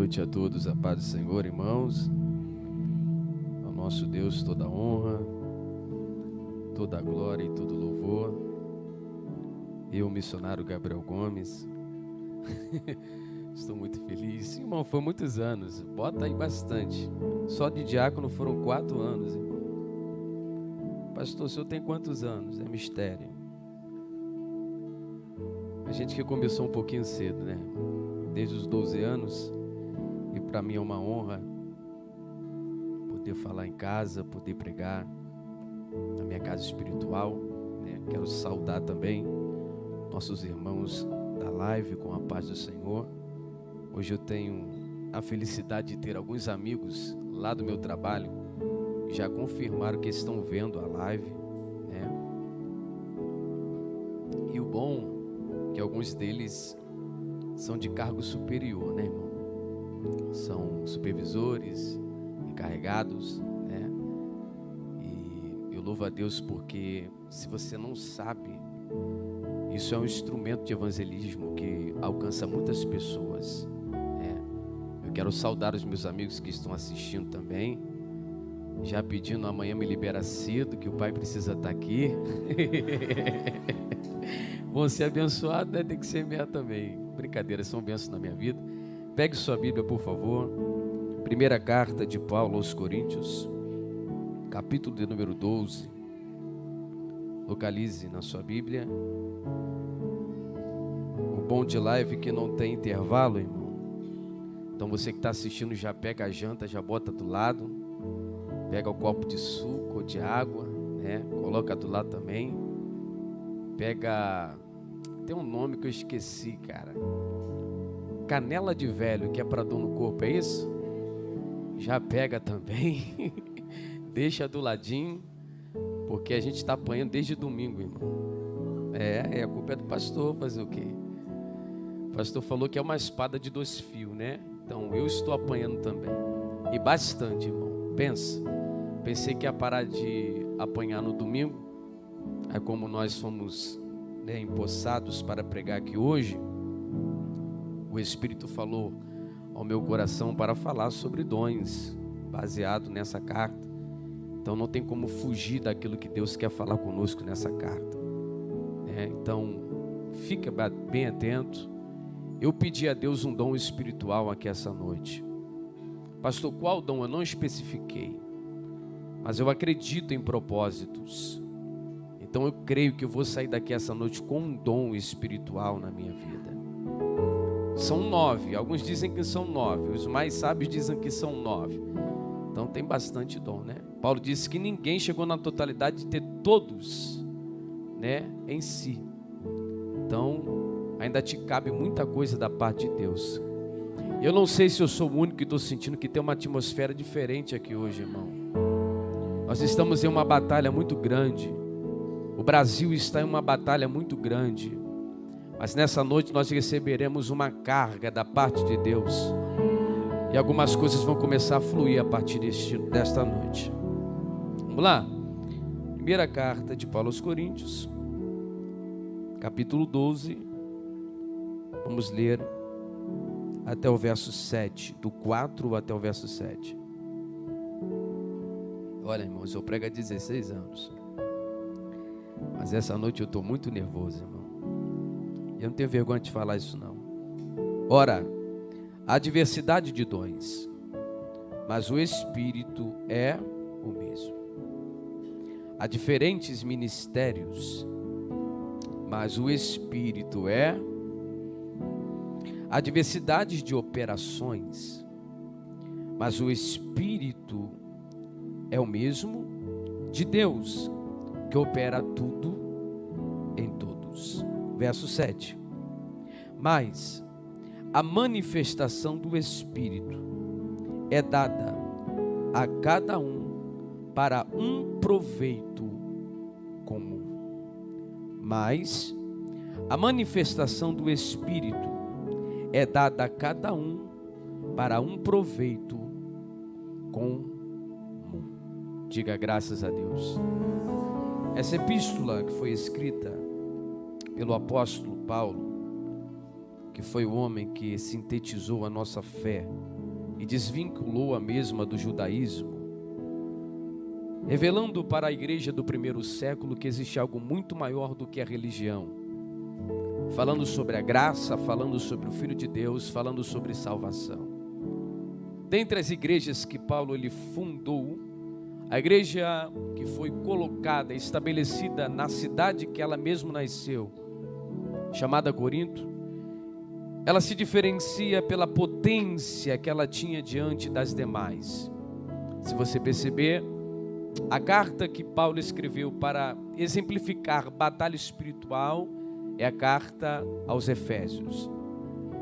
noite a todos, a paz do Senhor, irmãos. Ao nosso Deus toda a honra, toda a glória e todo louvor. Eu, missionário Gabriel Gomes, estou muito feliz. Irmão, foi muitos anos, bota aí bastante. Só de diácono foram 4 anos, irmão. Pastor, o senhor tem quantos anos? É mistério. A gente que começou um pouquinho cedo, né? Desde os 12 anos. E para mim é uma honra poder falar em casa, poder pregar na minha casa espiritual, né? Quero saudar também nossos irmãos da live com a paz do Senhor. Hoje eu tenho a felicidade de ter alguns amigos lá do meu trabalho que já confirmaram que estão vendo a live, né? E o bom é que alguns deles são de cargo superior, né, irmão? São supervisores, encarregados, né? E eu louvo a Deus porque, se você não sabe, isso é um instrumento de evangelismo que alcança muitas pessoas, né? Eu quero saudar os meus amigos que estão assistindo também, já pedindo amanhã me libera cedo, que o pai precisa estar aqui. Vão ser abençoados, né? Tem que semear também. Brincadeira, são bênçãos na minha vida. Pegue sua Bíblia, por favor. Primeira carta de Paulo aos Coríntios, capítulo de número 12. Localize na sua Bíblia. O bom de live é que não tem intervalo, irmão. Então você que está assistindo já pega a janta, já bota do lado. Pega o copo de suco ou de água, né? Coloca do lado também. Pega... Tem um nome que eu esqueci, cara. Canela de velho, que é para dor no corpo, é isso? Já pega também. Deixa do ladinho, porque a gente está apanhando desde domingo, irmão. A culpa é do pastor, fazer o quê? O pastor falou que é uma espada de 2 fios, né? Então eu estou apanhando também. E bastante, irmão. Pensei que ia parar de apanhar no domingo. Aí como nós fomos, né, empossados para pregar aqui hoje, o Espírito falou ao meu coração para falar sobre dons, baseado nessa carta. Então não tem como fugir daquilo que Deus quer falar conosco nessa carta, né? Então fica bem atento. Eu pedi a Deus um dom espiritual aqui essa noite. Pastor, qual dom? Eu não especifiquei, mas eu acredito em propósitos. Então eu creio que eu vou sair daqui essa noite com um dom espiritual na minha vida. São 9, alguns dizem que são 9, os mais sábios dizem que são 9. Então tem bastante dom, né? Paulo disse que ninguém chegou na totalidade de ter todos, né, em si. Então ainda te cabe muita coisa da parte de Deus. Eu não sei se eu sou o único que estou sentindo que tem uma atmosfera diferente aqui hoje, irmão. Nós estamos em uma batalha muito grande. O Brasil está em uma batalha muito grande. Mas nessa noite nós receberemos uma carga da parte de Deus. E algumas coisas vão começar a fluir a partir desta noite. Vamos lá? Primeira carta de Paulo aos Coríntios, capítulo 12. Vamos ler até o verso 7. Do 4 até o verso 7. Olha, irmãos, eu prego há 16 anos. Mas essa noite eu estou muito nervoso, irmão. Eu não tenho vergonha de falar isso, não. Ora, há diversidade de dons, mas o Espírito é o mesmo. Há diferentes ministérios, mas o Espírito é. Há diversidades de operações, mas o Espírito é o mesmo de Deus, que opera tudo em todos. Verso 7. Mas a manifestação do Espírito é dada a cada um para um proveito comum. Mas a manifestação do Espírito é dada a cada um para um proveito comum. Diga graças a Deus. Essa epístola que foi escrita pelo apóstolo Paulo, que foi o homem que sintetizou a nossa fé e desvinculou a mesma do judaísmo, revelando para a igreja do primeiro século que existe algo muito maior do que a religião, falando sobre a graça, falando sobre o Filho de Deus, falando sobre salvação. Dentre as igrejas que Paulo ele fundou, a igreja que foi colocada, estabelecida na cidade que ela mesma nasceu, chamada Corinto, ela se diferencia pela potência que ela tinha diante das demais. Se você perceber, a carta que Paulo escreveu para exemplificar batalha espiritual é a carta aos Efésios.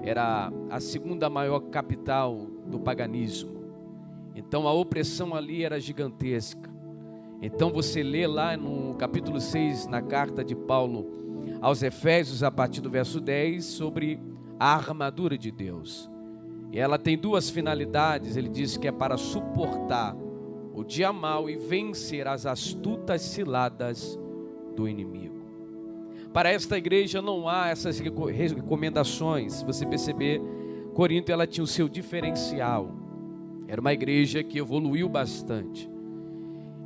Era a segunda maior capital do paganismo. Então a opressão ali era gigantesca. Então você lê lá no capítulo 6, na carta de Paulo aos Efésios, a partir do verso 10, sobre a armadura de Deus. E ela tem duas finalidades. Ele diz que é para suportar o dia mau e vencer as astutas ciladas do inimigo. Para esta igreja não há essas recomendações. Se você perceber, Corinto ela tinha o seu diferencial. Era uma igreja que evoluiu bastante.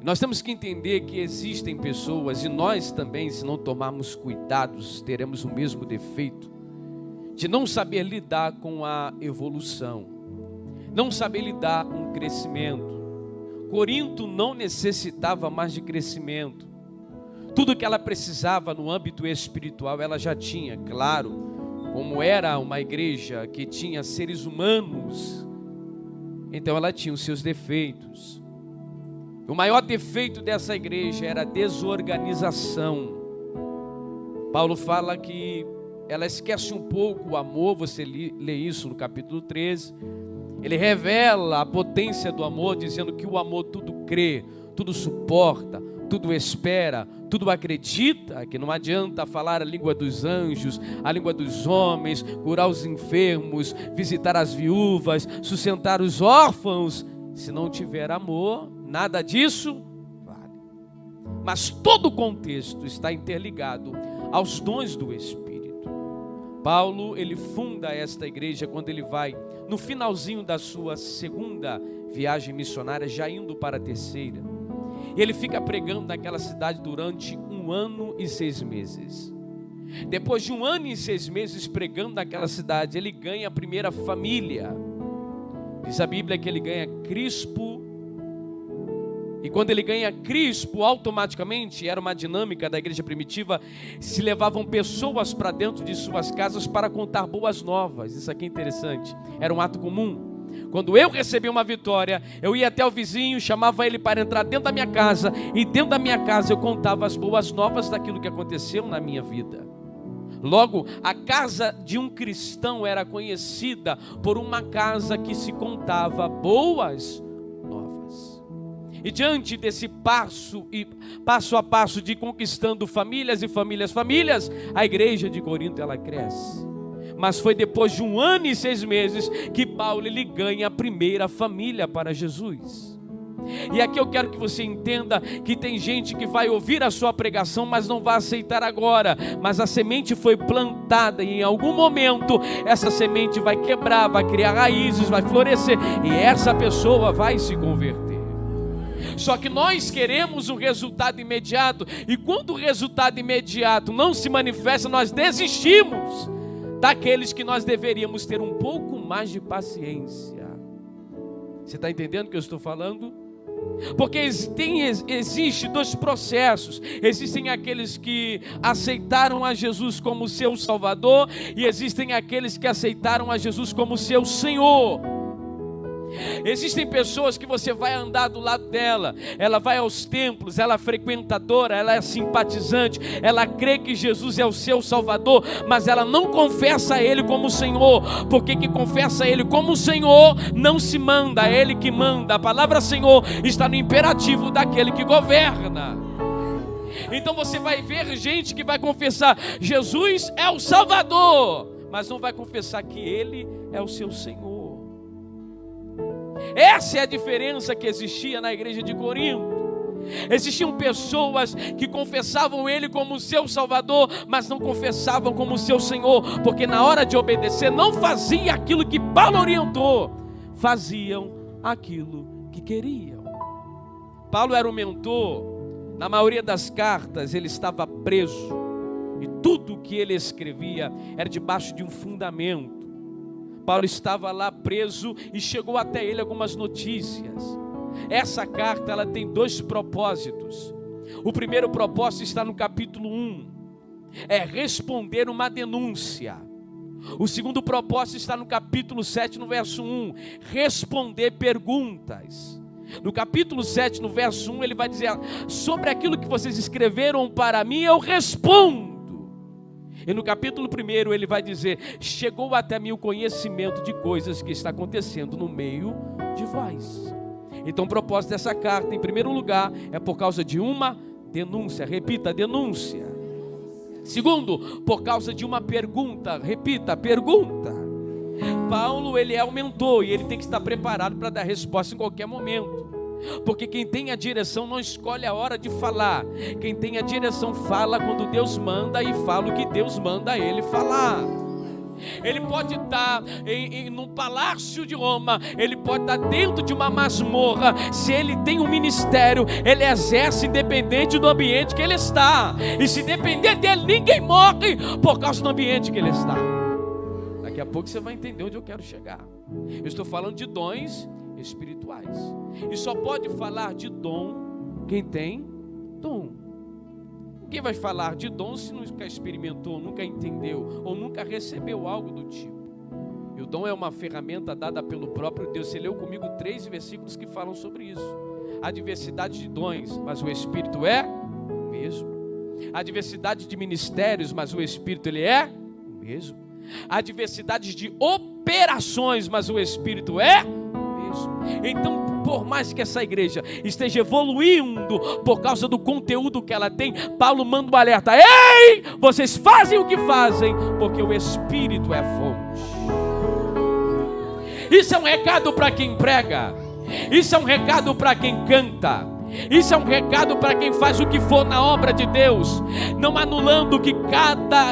Nós temos que entender que existem pessoas, e nós também, se não tomarmos cuidados, teremos o mesmo defeito de não saber lidar com a evolução, não saber lidar com o crescimento. Corinto não necessitava mais de crescimento. Tudo que ela precisava no âmbito espiritual ela já tinha. Claro, como era uma igreja que tinha seres humanos, então ela tinha os seus defeitos. O maior defeito dessa igreja era a desorganização. Paulo fala que ela esquece um pouco o amor. Você lê isso no capítulo 13. Ele revela a potência do amor, dizendo que o amor tudo crê, tudo suporta, tudo espera, tudo acredita, que não adianta falar a língua dos anjos, a língua dos homens, curar os enfermos, visitar as viúvas, sustentar os órfãos. Se não tiver amor, nada disso vale. Mas todo o contexto está interligado aos dons do Espírito. Paulo, ele funda esta igreja quando ele vai no finalzinho da sua segunda viagem missionária, já indo para a terceira. E ele fica pregando naquela cidade durante 1 ano e 6 meses. Depois de 1 ano e 6 meses pregando naquela cidade, ele ganha a primeira família. Diz a Bíblia que ele ganha Crispo. E quando ele ganha Crispo, automaticamente, era uma dinâmica da igreja primitiva, se levavam pessoas para dentro de suas casas para contar boas novas. Isso aqui é interessante, era um ato comum. Quando eu recebi uma vitória, eu ia até o vizinho, chamava ele para entrar dentro da minha casa, e dentro da minha casa eu contava as boas novas daquilo que aconteceu na minha vida. Logo, a casa de um cristão era conhecida por uma casa que se contava boas novas. E diante desse passo a passo de conquistando famílias e famílias, a igreja de Corinto ela cresce. Mas foi depois de 1 ano e 6 meses que Paulo ele ganha a primeira família para Jesus. E aqui eu quero que você entenda que tem gente que vai ouvir a sua pregação, mas não vai aceitar agora. Mas a semente foi plantada e em algum momento essa semente vai quebrar, vai criar raízes, vai florescer e essa pessoa vai se converter. Só que nós queremos um resultado imediato, e quando o resultado imediato não se manifesta, nós desistimos daqueles que nós deveríamos ter um pouco mais de paciência. Você está entendendo o que eu estou falando? Porque existem 2 processos. Existem aqueles que aceitaram a Jesus como seu Salvador, e existem aqueles que aceitaram a Jesus como seu Senhor. Existem pessoas que você vai andar do lado dela, ela vai aos templos, ela é frequentadora, ela é simpatizante, ela crê que Jesus é o seu Salvador, mas ela não confessa a Ele como Senhor, porque que confessa a Ele como Senhor não se manda, é Ele que manda. A palavra Senhor está no imperativo daquele que governa. Então você vai ver gente que vai confessar Jesus é o Salvador, mas não vai confessar que Ele é o seu Senhor. Essa é a diferença que existia na igreja de Corinto. Existiam pessoas que confessavam Ele como seu Salvador, mas não confessavam como seu Senhor, porque na hora de obedecer não fazia aquilo que Paulo orientou, faziam aquilo que queriam. Paulo era um mentor. Na maioria das cartas ele estava preso, e tudo que ele escrevia era debaixo de um fundamento. Paulo estava lá preso e chegou até ele algumas notícias. Essa carta ela tem 2 propósitos. O primeiro propósito está no capítulo 1, é responder uma denúncia. O segundo propósito está no capítulo 7, no verso 1, responder perguntas. No capítulo 7, no verso 1, ele vai dizer: sobre aquilo que vocês escreveram para mim, eu respondo. E no capítulo 1, ele vai dizer: chegou até mim o conhecimento de coisas que está acontecendo no meio de vós. Então o propósito dessa carta, em primeiro lugar, é por causa de uma denúncia. Repita, denúncia. Segundo, por causa de uma pergunta. Repita, pergunta. Paulo, ele é o mentor e ele tem que estar preparado para dar resposta em qualquer momento. Porque quem tem a direção não escolhe a hora de falar. Quem tem a direção fala quando Deus manda, e fala o que Deus manda ele falar. Ele pode estar num palácio de Roma, ele pode estar dentro de uma masmorra. Se ele tem um ministério, ele exerce independente do ambiente que ele está. E se depender dele, ninguém morre por causa do ambiente que ele está. Daqui a pouco você vai entender onde eu quero chegar. Eu estou falando de dons espirituais. E só pode falar de dom quem tem dom. Ninguém vai falar de dom se nunca experimentou, nunca entendeu ou nunca recebeu algo do tipo. E o dom é uma ferramenta dada pelo próprio Deus. Você leu comigo 3 versículos que falam sobre isso. Há diversidade de dons, mas o Espírito é o mesmo. Há diversidade de ministérios, mas o Espírito ele é o mesmo. Há diversidade de operações, mas o Espírito é o mesmo. Então, por mais que essa igreja esteja evoluindo por causa do conteúdo que ela tem, Paulo manda um alerta: ei, vocês fazem o que fazem, porque o Espírito é a fonte. Isso é um recado para quem prega, isso é um recado para quem canta, isso é um recado para quem faz o que for na obra de Deus, não anulando que cada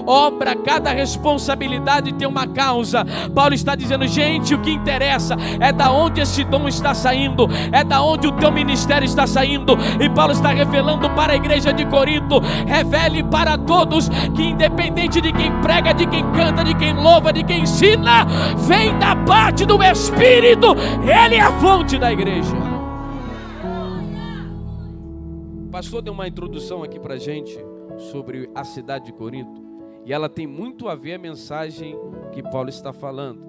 obra, cada responsabilidade tem uma causa. Paulo está dizendo: gente, o que interessa é da onde esse dom está saindo, é da onde o teu ministério está saindo. E Paulo está revelando para a igreja de Corinto: revele para todos que independente de quem prega, de quem canta, de quem louva, de quem ensina, vem da parte do Espírito, ele é a fonte da igreja. O pastor deu uma introdução aqui para a gente sobre a cidade de Corinto, e ela tem muito a ver a mensagem que Paulo está falando.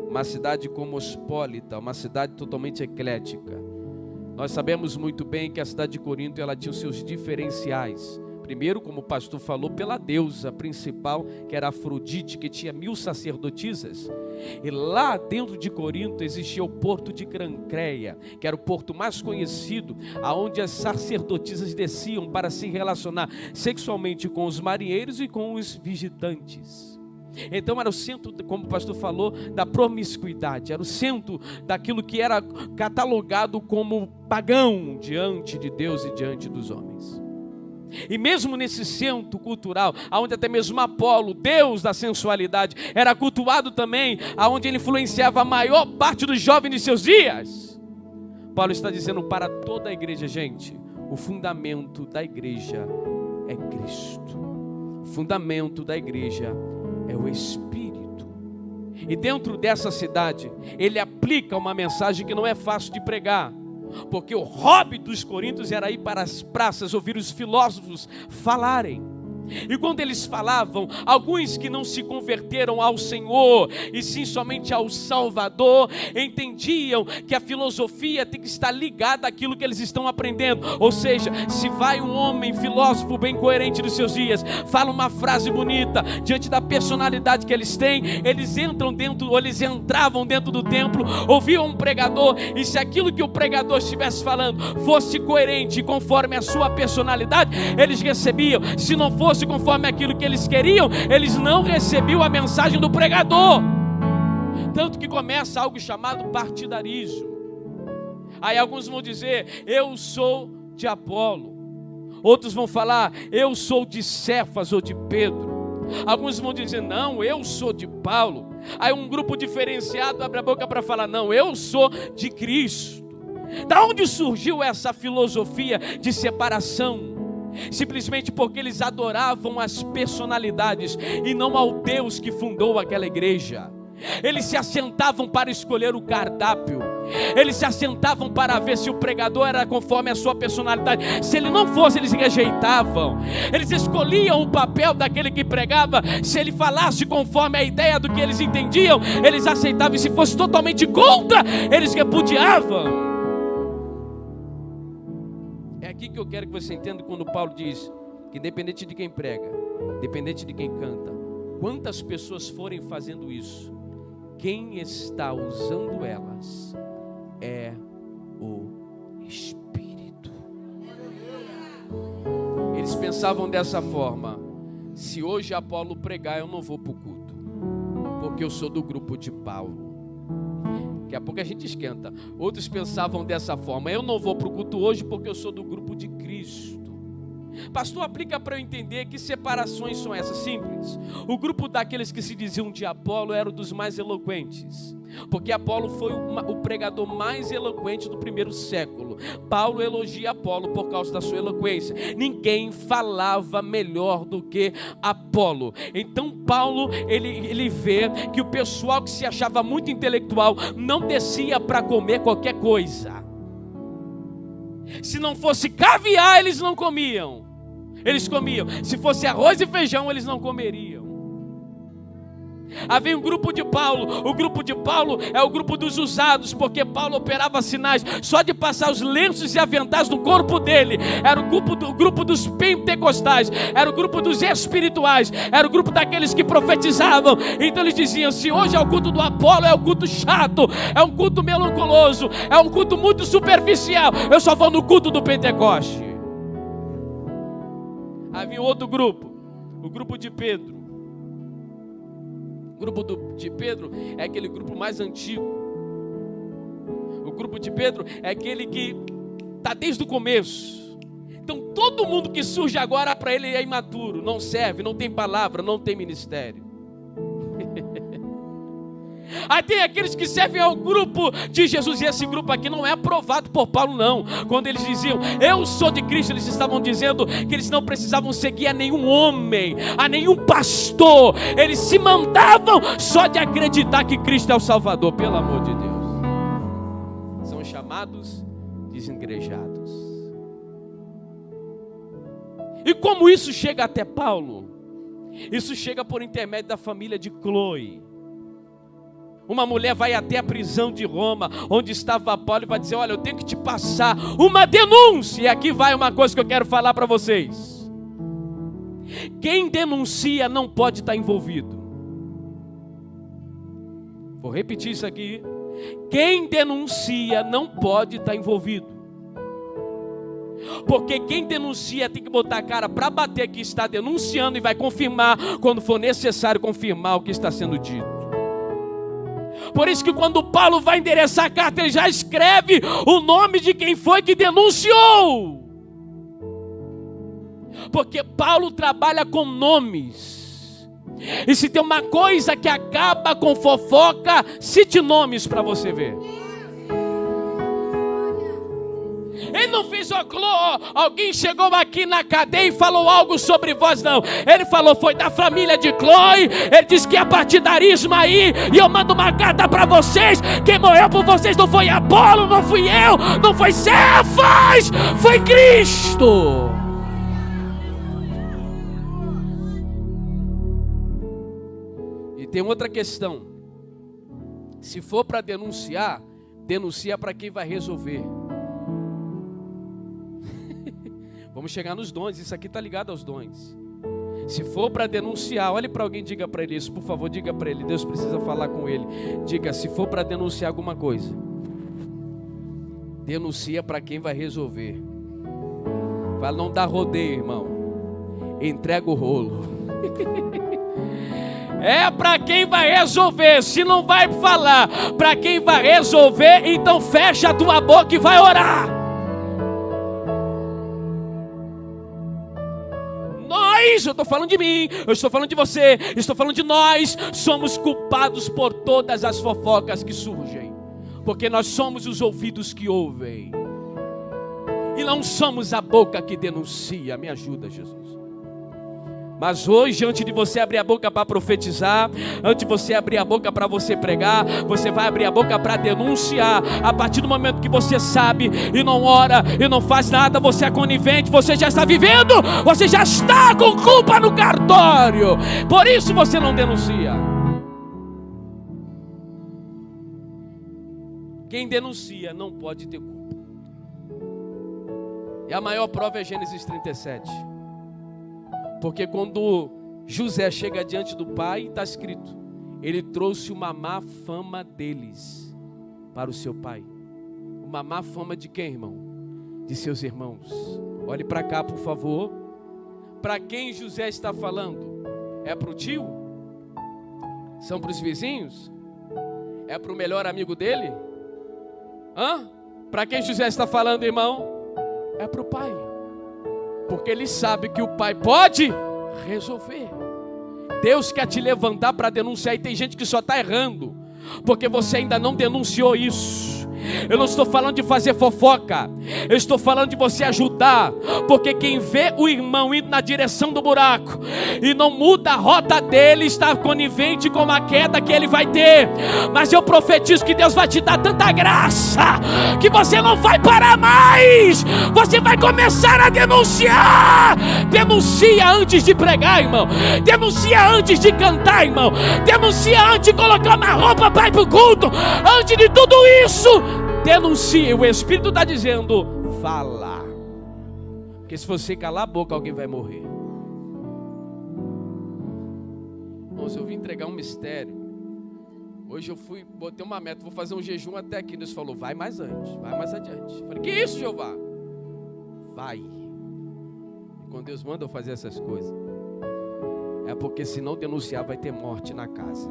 Uma cidade cosmopolita, uma cidade totalmente eclética. Nós sabemos muito bem que a cidade de Corinto ela tinha os seus diferenciais. Primeiro, como o pastor falou, pela deusa principal, que era Afrodite, que tinha 1000 sacerdotisas. E lá dentro de Corinto existia o porto de Cancreia, que era o porto mais conhecido, aonde as sacerdotisas desciam para se relacionar sexualmente com os marinheiros e com os visitantes. Então era o centro, como o pastor falou, da promiscuidade, era o centro daquilo que era catalogado como pagão diante de Deus e diante dos homens. E mesmo nesse centro cultural, onde até mesmo Apolo, deus da sensualidade, era cultuado também, onde ele influenciava a maior parte dos jovens de seus dias, Paulo está dizendo para toda a igreja: gente, o fundamento da igreja é Cristo. O fundamento da igreja é o Espírito. E dentro dessa cidade, ele aplica uma mensagem que não é fácil de pregar, porque o hobby dos coríntios era ir para as praças ouvir os filósofos falarem. E quando eles falavam, alguns que não se converteram ao Senhor, e sim somente ao Salvador, entendiam que a filosofia tem que estar ligada àquilo que eles estão aprendendo. Ou seja, se vai um homem filósofo bem coerente dos seus dias, fala uma frase bonita, diante da personalidade que eles têm, eles entram dentro, ou eles entravam dentro do templo, ouviam um pregador, e se aquilo que o pregador estivesse falando fosse coerente conforme a sua personalidade, eles recebiam. Se não fosse conforme aquilo que eles queriam, eles não recebiam a mensagem do pregador. Tanto que começa algo chamado partidarismo. Aí alguns vão dizer: eu sou de Apolo. Outros vão falar: eu sou de Cefas ou de Pedro. Alguns vão dizer: não, eu sou de Paulo. Aí um grupo diferenciado abre a boca para falar: não, eu sou de Cristo. Da onde surgiu essa filosofia de separação? Simplesmente porque eles adoravam as personalidades e não ao Deus que fundou aquela igreja. Eles se assentavam para escolher o cardápio. Eles se assentavam para ver se o pregador era conforme a sua personalidade. Se ele não fosse, eles rejeitavam. Eles escolhiam o papel daquele que pregava. Se ele falasse conforme a ideia do que eles entendiam, eles aceitavam. E se fosse totalmente contra, eles repudiavam. É aqui que eu quero que você entenda quando Paulo diz que independente de quem prega, independente de quem canta, quantas pessoas forem fazendo isso, quem está usando elas é o Espírito. Eles pensavam dessa forma: se hoje Apolo pregar, eu não vou para o culto, porque eu sou do grupo de Paulo. Daqui a pouco a gente esquenta. Outros pensavam dessa forma: eu não vou para o culto hoje porque eu sou do grupo de Cristo. Pastor, aplica para eu entender que separações são essas. Simples. O grupo daqueles que se diziam de Apolo era um dos mais eloquentes, porque Apolo foi o pregador mais eloquente do primeiro século. Paulo elogia Apolo por causa da sua eloquência. Ninguém falava melhor do que Apolo. Então Paulo ele vê que o pessoal que se achava muito intelectual não descia para comer qualquer coisa. Se não fosse caviar, eles não comiam. Eles comiam. Se fosse arroz e feijão, eles não comeriam. Havia um grupo de Paulo. O grupo de Paulo é o grupo dos usados, porque Paulo operava sinais só de passar os lenços e aventais no corpo dele. Era o grupo dos pentecostais, era o grupo dos espirituais, era o grupo daqueles que profetizavam. Então eles diziam: se hoje é o culto do Apolo, é o culto chato, é um culto melancoloso, é um culto muito superficial, eu só vou no culto do Pentecoste. Havia outro grupo, o grupo de Pedro. O grupo de Pedro é aquele grupo mais antigo. O grupo de Pedro é aquele que está desde o começo. Então todo mundo que surge agora para ele é imaturo, não serve, não tem palavra, não tem ministério. Aí tem aqueles que servem ao grupo de Jesus, e esse grupo aqui não é aprovado por Paulo, não. Quando eles diziam: eu sou de Cristo, eles estavam dizendo que eles não precisavam seguir a nenhum homem, a nenhum pastor. Eles se mandavam só de acreditar que Cristo é o Salvador, pelo amor de Deus. São chamados desigrejados. E como isso chega até Paulo? Isso chega por intermédio da família de Cloe. Uma mulher vai até a prisão de Roma, onde estava Paulo, e vai dizer: olha, eu tenho que te passar uma denúncia. E aqui vai uma coisa que eu quero falar para vocês. Quem denuncia não pode estar envolvido. Vou repetir isso aqui. Quem denuncia não pode estar envolvido. Porque quem denuncia tem que botar a cara para bater que está denunciando, e vai confirmar quando for necessário confirmar o que está sendo dito. Por isso que quando Paulo vai endereçar a carta, ele já escreve o nome de quem foi que denunciou. Porque Paulo trabalha com nomes. E se tem uma coisa que acaba com fofoca, cite nomes para você ver. Ele não fez alguém chegou aqui na cadeia e falou algo sobre vós, não. Ele falou: foi da família de Cloe. Ele disse que é partidarismo aí, e eu mando uma carta para vocês. Quem morreu por vocês não foi Apolo, não fui eu, não foi Cefas, foi Cristo. E tem outra questão: se for para denunciar, denuncia para quem vai resolver. Vamos chegar nos dons, isso aqui está ligado aos dons. Se for para denunciar, olhe para alguém e diga para ele isso, por favor, diga para ele, Deus precisa falar com ele. Diga: se for para denunciar alguma coisa, denuncia para quem vai resolver. Fala: não dá rodeio, irmão, entrega o rolo. É para quem vai resolver. Se não vai falar para quem vai resolver, então fecha a tua boca e vai orar. nós, eu estou falando de mim, eu estou falando de você, estou falando de nós, somos culpados por todas as fofocas que surgem, porque nós somos os ouvidos que ouvem, e não somos a boca que denuncia. Me ajuda, Jesus. Mas hoje, antes de você abrir a boca para profetizar, antes de você abrir a boca para você pregar, você vai abrir a boca para denunciar. A partir do momento que você sabe e não ora e não faz nada, você é conivente, você já está vivendo, você já está com culpa no cartório. Por isso você não denuncia. Quem denuncia não pode ter culpa. E a maior prova é Gênesis 37. Porque quando José chega diante do pai, está escrito, ele trouxe uma má fama deles para o seu pai. Uma má fama de quem, irmão? De seus irmãos. Olhe para cá, por favor. Para quem José está falando? É para o tio? São para os vizinhos? É para o melhor amigo dele? Para quem José está falando, irmão? É para o pai. Porque ele sabe que o pai pode resolver. Deus quer te levantar para denunciar. E tem gente que só está errando porque você ainda não denunciou isso. Eu não estou falando de fazer fofoca, eu estou falando de você ajudar. Porque quem vê o irmão indo na direção do buraco e não muda a rota dele, está conivente com a queda que ele vai ter. Mas eu profetizo que Deus vai te dar tanta graça que você não vai parar mais. Você vai começar a denunciar. Denuncia antes de pregar, irmão. Denuncia antes de cantar, irmão. Denuncia antes de colocar uma roupa para ir para o culto. Antes de tudo isso, denuncie. O Espírito está dizendo, fala. Porque se você calar a boca, alguém vai morrer. Irmãos, eu vim entregar um mistério. Hoje eu botei uma meta, vou fazer um jejum até aqui. Deus falou, vai mais antes, vai mais adiante. Eu falei, que isso, Jeová? Vai. E quando Deus manda eu fazer essas coisas, é porque se não denunciar vai ter morte na casa.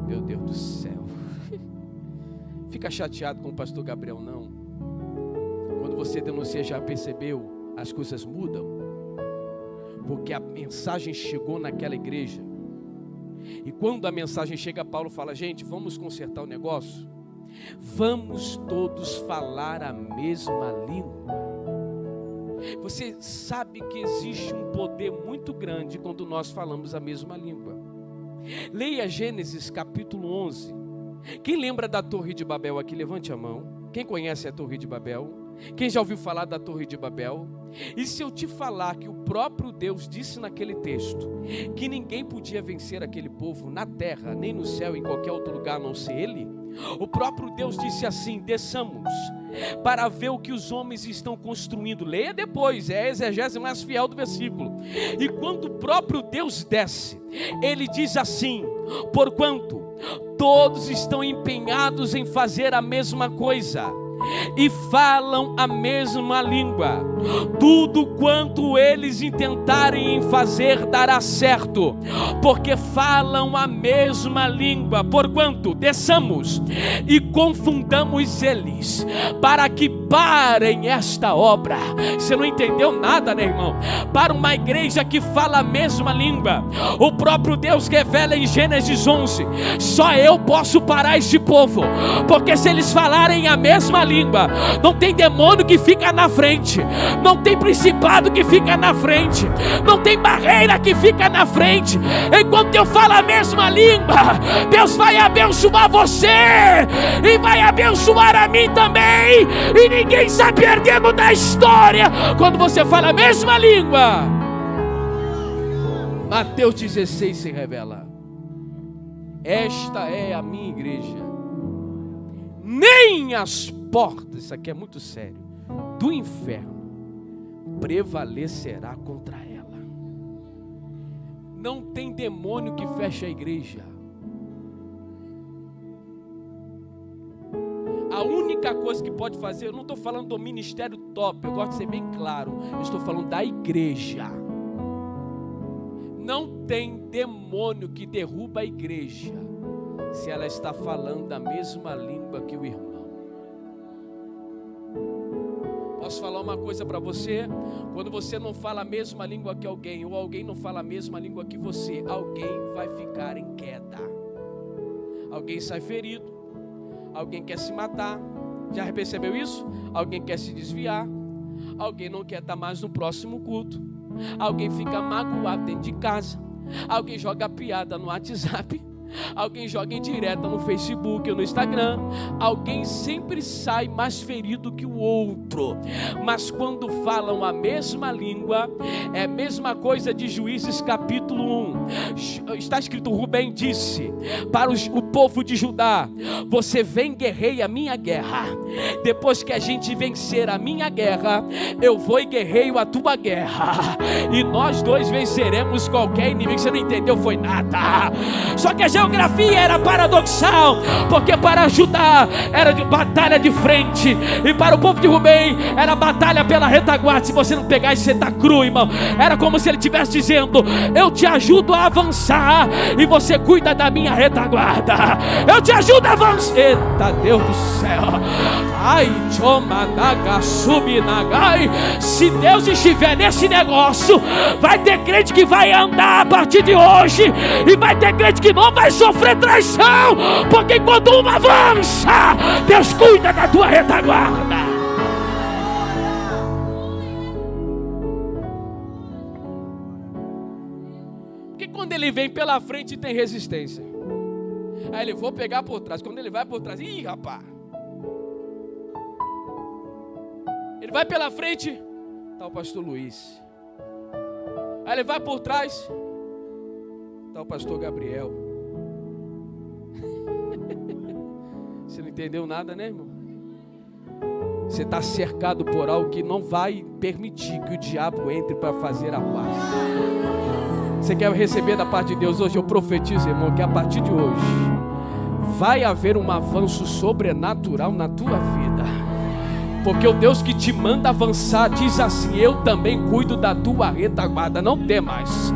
Meu Deus do céu. Fica chateado com o pastor Gabriel, não. Quando você denuncia, já percebeu, as coisas mudam. Porque a mensagem chegou naquela igreja. E quando a mensagem chega, Paulo fala, gente, vamos consertar o negócio? Vamos todos falar a mesma língua. Você sabe que existe um poder muito grande quando nós falamos a mesma língua. Leia Gênesis capítulo 11. Quem lembra da Torre de Babel aqui? Levante a mão. Quem conhece a Torre de Babel? Quem já ouviu falar da Torre de Babel? E se eu te falar que o próprio Deus disse naquele texto que ninguém podia vencer aquele povo na terra, nem no céu, em qualquer outro lugar a não ser Ele? O próprio Deus disse assim, desçamos para ver o que os homens estão construindo. Leia depois, é a exegese mais fiel do versículo. E quando o próprio Deus desce, Ele diz assim, porquanto todos estão empenhados em fazer a mesma coisa e falam a mesma língua, tudo quanto eles intentarem em fazer dará certo, porque falam a mesma língua. Porquanto desçamos e confundamos eles, para que parem esta obra. Você não entendeu nada, né, irmão? Para uma igreja que fala a mesma língua, o próprio Deus revela em Gênesis 11, só eu posso parar este povo, porque se eles falarem a mesma língua, não tem demônio que fica na frente, não tem principado que fica na frente, não tem barreira que fica na frente. Enquanto eu falo a mesma língua, Deus vai abençoar você e vai abençoar a mim também, e ninguém sai perdendo da história quando você fala a mesma língua. Mateus 16 se revela, esta é a minha igreja, nem as portas, isso aqui é muito sério, do inferno prevalecerá contra ela. Não tem demônio que feche a igreja. A única coisa que pode fazer, eu não estou falando do ministério top, eu gosto de ser bem claro, eu estou falando da igreja. Não tem demônio que derruba a igreja se ela está falando a mesma língua que o irmão. Posso falar uma coisa para você? Quando você não fala a mesma língua que alguém, ou alguém não fala a mesma língua que você, alguém vai ficar em queda. Alguém sai ferido, alguém quer se matar. Já percebeu isso? Alguém quer se desviar, alguém não quer estar mais no próximo culto, alguém fica magoado dentro de casa, alguém joga piada no WhatsApp, alguém joga indireta no Facebook ou no Instagram. Alguém sempre sai mais ferido que o outro. Mas quando falam a mesma língua, é a mesma coisa de Juízes capítulo 1. Está escrito: Rubem disse para o povo de Judá: você vem, guerreia a minha guerra. Depois que a gente vencer a minha guerra, eu vou e guerreio a tua guerra, e nós dois venceremos qualquer inimigo. Você não entendeu? Foi nada. Só que a geografia era paradoxal, porque para Judá era de batalha de frente, e para o povo de Rubem era batalha pela retaguarda. Se você não pegar isso, você está cru, irmão. Era como se ele estivesse dizendo: eu te ajudo a avançar e você cuida da minha retaguarda. Eu te ajudo a avançar. Eita Deus do céu. Ai, chomanaga, subinagai. Se Deus estiver nesse negócio, vai ter crente que vai andar a partir de hoje, e vai ter crente que não vai sofrer traição, porque quando um avança, Deus cuida da tua retaguarda. Porque quando ele vem pela frente tem resistência. Aí ele: vou pegar por trás. Quando ele vai por trás, ih, rapaz. Ele vai pela frente, tá o pastor Luiz. Aí ele vai por trás, tá o pastor Gabriel. Você não entendeu nada, né, irmão? Você está cercado por algo que não vai permitir que o diabo entre para fazer a paz. Você quer receber da parte de Deus hoje? Eu profetizo, irmão, que a partir de hoje vai haver um avanço sobrenatural na tua vida. Porque o Deus que te manda avançar diz assim: eu também cuido da tua retaguarda. Não temas.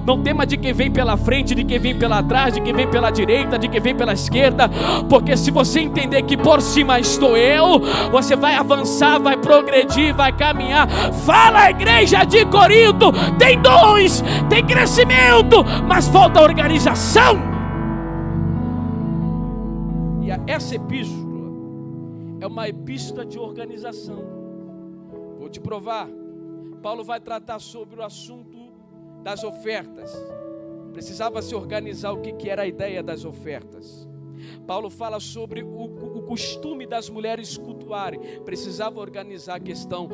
Não tema de quem vem pela frente, de quem vem pela trás, de quem vem pela direita, de quem vem pela esquerda. Porque se você entender que por cima estou eu, você vai avançar, vai progredir, vai caminhar. Fala, igreja de Corinto, tem dons, tem crescimento, mas falta organização. E essa epístola é uma epístola de organização. Vou te provar. Paulo vai tratar sobre o assunto das ofertas. Precisava se organizar o que era a ideia das ofertas. Paulo fala sobre o costume das mulheres cultuarem. Precisava organizar a questão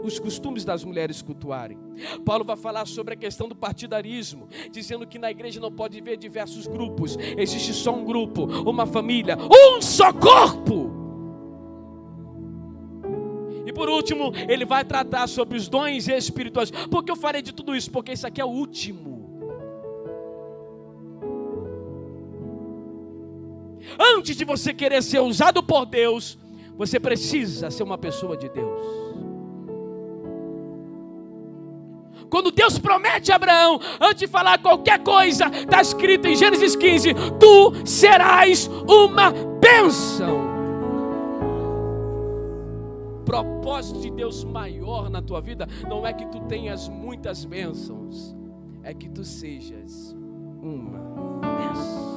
dos costumes das mulheres cultuarem. Paulo vai falar sobre a questão do partidarismo, dizendo que na igreja não pode haver diversos grupos. Existe só um grupo, uma família, um só corpo. E por último, ele vai tratar sobre os dons espirituais. Por que eu falei de tudo isso? Porque isso aqui é o último. Antes de você querer ser usado por Deus, você precisa ser uma pessoa de Deus. Quando Deus promete a Abraão, antes de falar qualquer coisa, está escrito em Gênesis 15: tu serás uma bênção. O propósito de Deus maior na tua vida não é que tu tenhas muitas bênçãos, é que tu sejas uma bênção.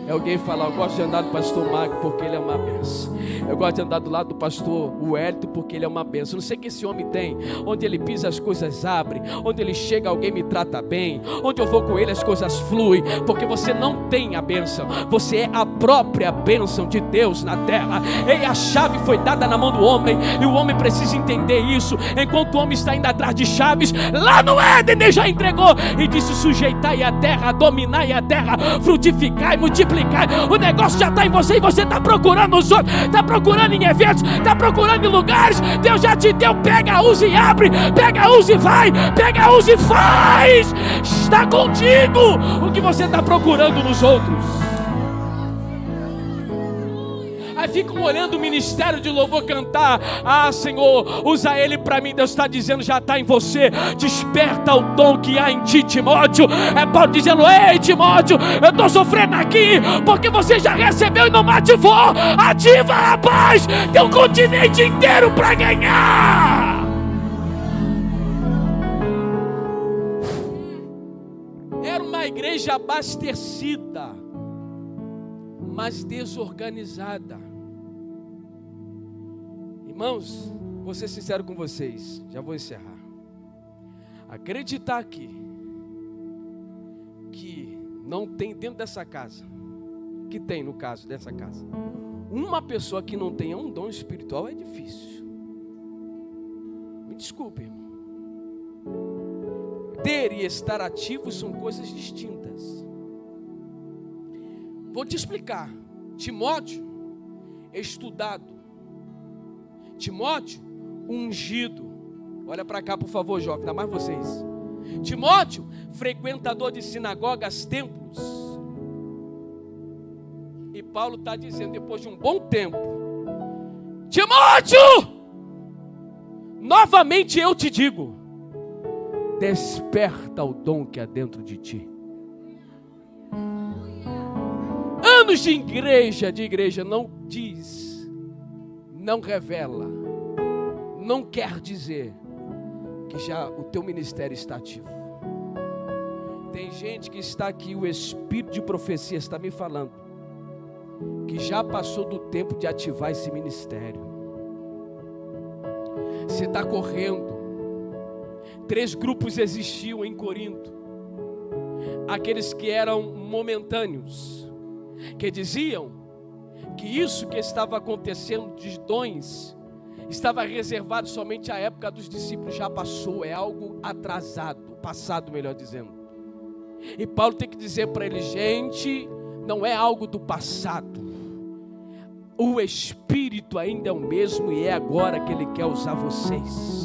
É alguém falar: eu gosto de andar do pastor Magno porque ele é uma benção. Eu gosto de andar do lado do pastor Wellington porque ele é uma benção. Não sei o que esse homem tem. Onde ele pisa as coisas abrem. Onde ele chega alguém me trata bem. Onde eu vou com ele as coisas fluem. Porque você não tem a bênção. Você é a própria bênção de Deus na terra. E a chave foi dada na mão do homem. E o homem precisa entender isso. Enquanto o homem está indo atrás de chaves, lá no Éden ele já entregou. E disse: sujeitai a terra, dominai a terra, frutificai, multiplicai. O negócio já está em você, e você está procurando nos outros, está procurando em eventos, está procurando em lugares. Deus já te deu. Pega, usa e abre, pega, usa e vai, pega, usa e faz. Está contigo o que você está procurando nos outros. Aí ficam olhando o ministério de louvor cantar. Ah, Senhor, usa ele para mim. Deus está dizendo, já está em você. Desperta o dom que há em ti, Timóteo. É Paulo dizendo, ei, Timóteo, eu estou sofrendo aqui porque você já recebeu e não me ativou. Ativa, rapaz, tem um continente inteiro para ganhar. Era uma igreja abastecida, mas desorganizada. Irmãos, vou ser sincero com vocês, já vou encerrar. Acreditar aqui que não tem dentro dessa casa, que tem no caso dessa casa, uma pessoa que não tenha um dom espiritual é difícil. Me desculpe, irmão. Ter e estar ativo são coisas distintas. Vou te explicar. Timóteo, estudado. Timóteo, ungido. Olha para cá, por favor, jovem, ainda mais vocês. Timóteo, frequentador de sinagogas, templos. E Paulo está dizendo, depois de um bom tempo, Timóteo, novamente eu te digo, desperta o dom que há dentro de ti. Anos de igreja não diz, não revela, não quer dizer que já o teu ministério está ativo. Tem gente que está aqui, o espírito de profecia está me falando, que já passou do tempo de ativar esse ministério. Você está correndo. 3 grupos existiam em Corinto. Aqueles que eram momentâneos, que diziam que isso que estava acontecendo de dons estava reservado somente à época dos discípulos. Já passou, é algo atrasado, passado, melhor dizendo. E Paulo tem que dizer para eles, gente, não é algo do passado. O Espírito ainda é o mesmo e é agora que Ele quer usar vocês.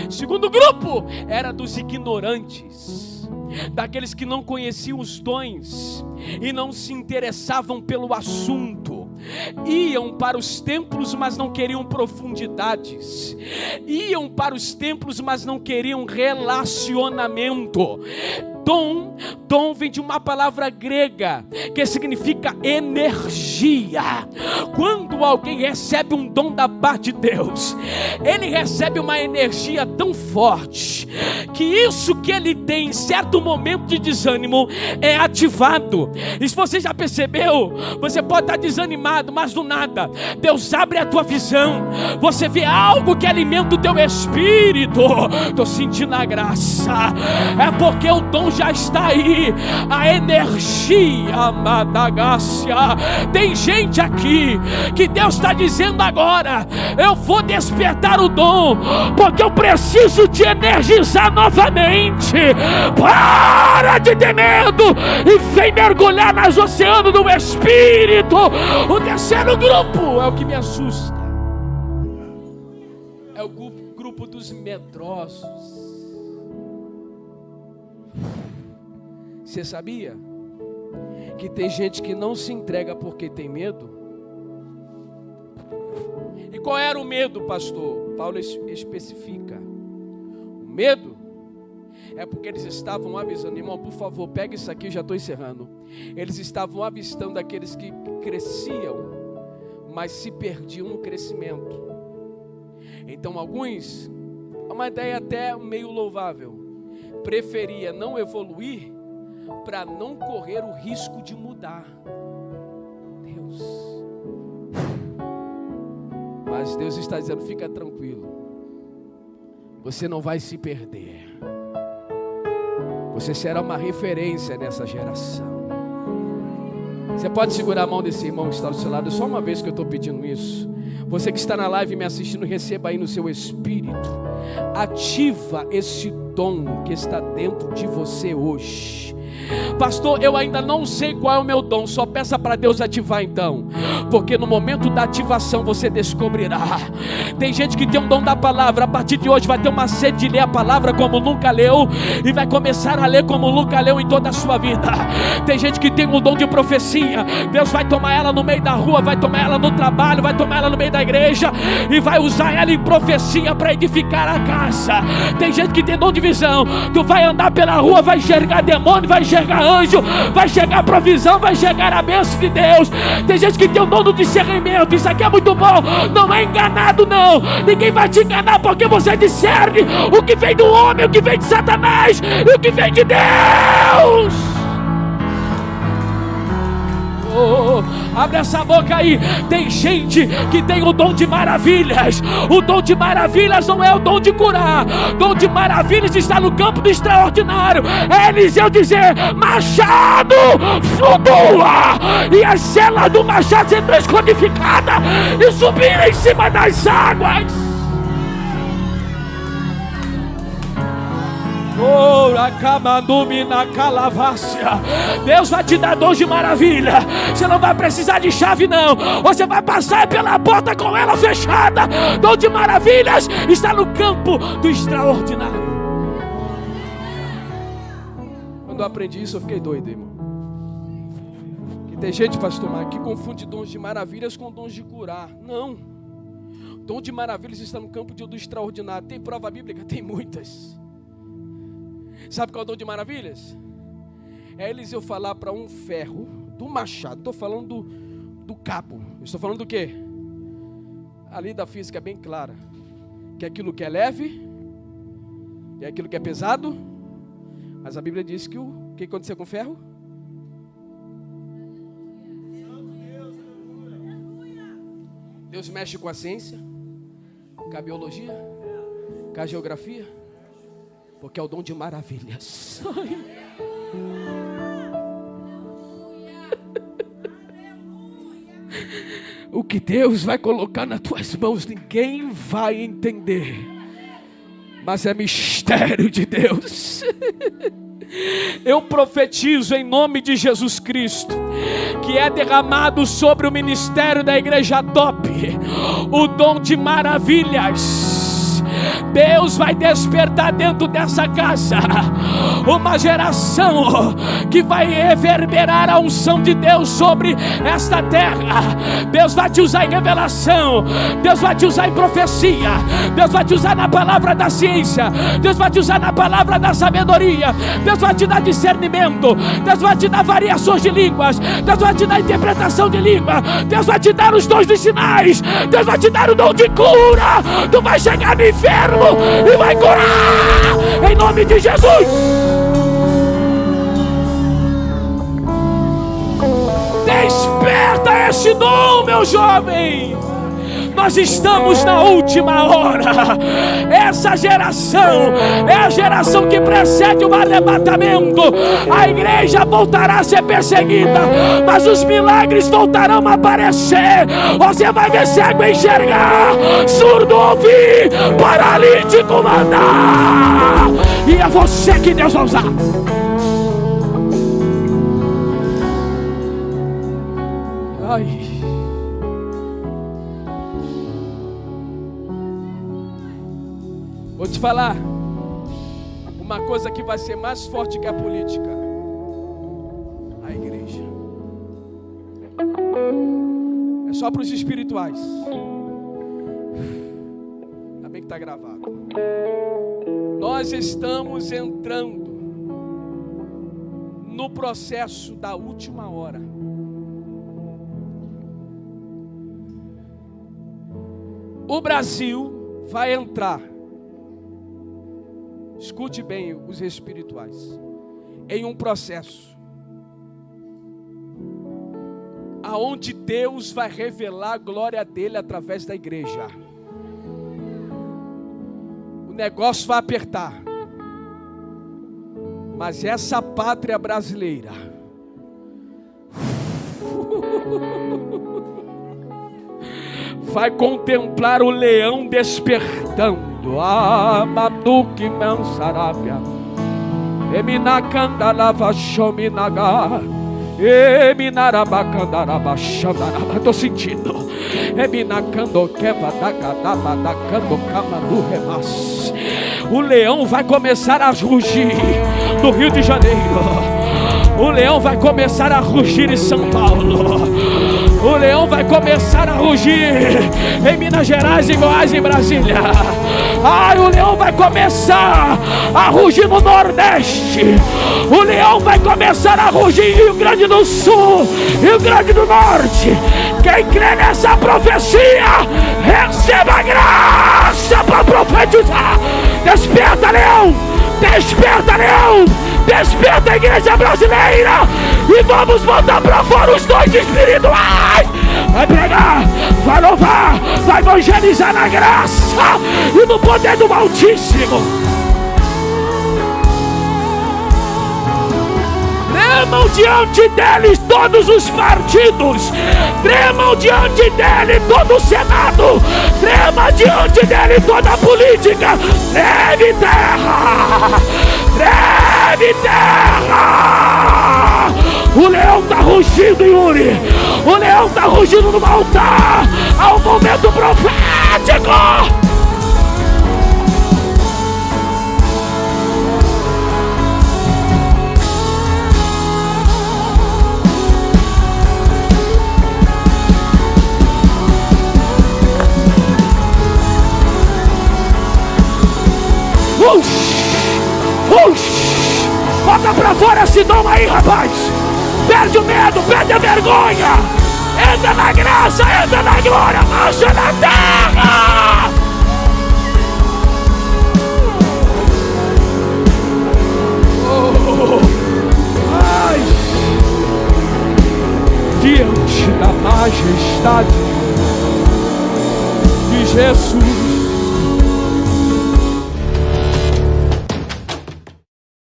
Segundo grupo era dos ignorantes, daqueles que não conheciam os dons e não se interessavam pelo assunto. Iam para os templos, mas não queriam profundidades. Iam para os templos, mas não queriam relacionamento. Dom vem de uma palavra grega que significa energia. Quando alguém recebe um dom da parte de Deus, ele recebe uma energia tão forte que isso que ele tem em certo momento de desânimo é ativado. E se você já percebeu, você pode estar desanimado, mas do nada Deus abre a tua visão, você vê algo que alimenta o teu espírito. Estou sentindo a graça, é porque o dom já está aí, a energia, Madagácia. Tem gente aqui que Deus está dizendo agora, eu vou despertar o dom, porque eu preciso te energizar novamente. Para de ter medo e vem mergulhar nos oceanos do Espírito. O terceiro grupo é o que me assusta, é o grupo dos medrosos. Você sabia que tem gente que não se entrega porque tem medo? E qual era o medo, pastor? Paulo especifica. O medo é porque eles estavam avisando, irmão, por favor, pega isso aqui, já estou encerrando. Eles estavam avistando aqueles que cresciam, mas se perdiam no crescimento. Então alguns, uma ideia até meio louvável, preferia não evoluir para não correr o risco de mudar. Deus. Mas Deus está dizendo, fica tranquilo, você não vai se perder. Você será uma referência nessa geração. Você pode segurar a mão desse irmão que está do seu lado, só uma vez que eu estou pedindo isso. Você que está na live me assistindo, receba aí no seu espírito Ativa esse dom que está dentro de você hoje. Pastor, eu ainda não sei qual é o meu dom. Só peça para Deus ativar então, porque no momento da ativação você descobrirá. Tem gente que tem um dom da palavra. A partir de hoje vai ter uma sede de ler a palavra como nunca leu, e vai começar a ler como nunca leu em toda a sua vida. Tem gente que tem um dom de profecia. Deus vai tomar ela no meio da rua, vai tomar ela no trabalho, vai tomar ela no meio da igreja, e vai usar ela em profecia para edificar a casa. Tem gente que tem dom de visão. Tu vai andar pela rua, vai enxergar demônio, vai enxergar anjo, vai chegar provisão, vai chegar a bênção de Deus. Tem gente que tem o dom do discernimento. Isso aqui é muito bom. Não é enganado não. Ninguém vai te enganar, porque você discerne o que vem do homem, o que vem de Satanás e o que vem de Deus. Abre essa boca aí. Tem gente que tem o dom de maravilhas. O dom de maravilhas não é o dom de curar. O dom de maravilhas está no campo do extraordinário. É Eliseu dizer: machado flutua, e as celas do machado serão descodificadas e subir em cima das águas. Deus vai te dar dom de maravilha. Você não vai precisar de chave não. Você vai passar pela porta com ela fechada. Dom de maravilhas está no campo do extraordinário. Quando eu aprendi isso eu fiquei doido, irmão. Que tem gente, pastor Marcos, que confunde dons de maravilhas com dons de curar. Não. Dom de maravilhas está no campo do extraordinário. Tem prova bíblica? Tem muitas. Sabe qual é o dom de maravilhas? É Eliseu falar para um ferro, do machado. Estou falando do cabo. Estou falando do quê? A lei da física é bem clara. Que aquilo que é leve, e aquilo que é pesado. Mas a Bíblia diz que o que aconteceu com o ferro? Deus mexe com a ciência, com a biologia, com a geografia, porque é o dom de maravilhas. O que Deus vai colocar nas tuas mãos, ninguém vai entender, mas é mistério de Deus. Eu profetizo em nome de Jesus Cristo que é derramado sobre o ministério da Igreja Top o dom de maravilhas. Deus vai despertar dentro dessa casa uma geração que vai reverberar a unção de Deus sobre esta terra. Deus vai te usar em revelação, Deus vai te usar em profecia, Deus vai te usar na palavra da ciência, Deus vai te usar na palavra da sabedoria, Deus vai te dar discernimento, Deus vai te dar variações de línguas, Deus vai te dar interpretação de língua, Deus vai te dar os dons dos sinais, Deus vai te dar o dom de cura. Tu vai chegar no inferno e vai curar em nome de Jesus. Desperta esse dom, meu jovem. Nós estamos na última hora. Essa geração é a geração que precede o arrebatamento. A igreja voltará a ser perseguida, mas os milagres voltarão a aparecer. Você vai ver cego enxergar, surdo ouvir, paralítico andar. E é você que Deus vai usar. Ai. Vou te falar uma coisa que vai ser mais forte que a política: a igreja. É só para os espirituais. Ainda bem que está gravado. Nós estamos entrando no processo da última hora. O Brasil vai entrar, escute bem os espirituais, em um processo aonde Deus vai revelar a glória dele através da igreja. O negócio vai apertar, mas essa pátria brasileira vai contemplar o leão despertando. Do Amaduki Mansarabia. Eminakanda lava shominaga. Eminarabacandaraba xandaraba. Estou sentindo. Eminacando quevadagadabadacando camadu remas. O leão vai começar a rugir no Rio de Janeiro. O leão vai começar a rugir em São Paulo. O leão vai começar a rugir em Minas Gerais, em Goiás, em Brasília. Ai, o leão vai começar a rugir no Nordeste. O leão vai começar a rugir em Rio Grande do Sul, Rio Grande do Norte. Quem crê nessa profecia, receba a graça para profetizar. Desperta, leão! Desperta, leão! Desperta, a igreja brasileira! E vamos voltar para fora os dons espirituais! Vai pregar, vai louvar, vai evangelizar na graça e no poder do Altíssimo. Tremam diante deles todos os partidos, tremam diante dele todo o Senado, trema diante dele toda a política. Treme terra, treme terra. O leão está rugindo, Yuri. O leão está rugindo no altar ao momento profético. Bota pra fora esse dom aí, rapaz. Perde o medo, perde a vergonha. Entra na graça, entra na glória. Marcha na terra. Ai. Diante da majestade de Jesus,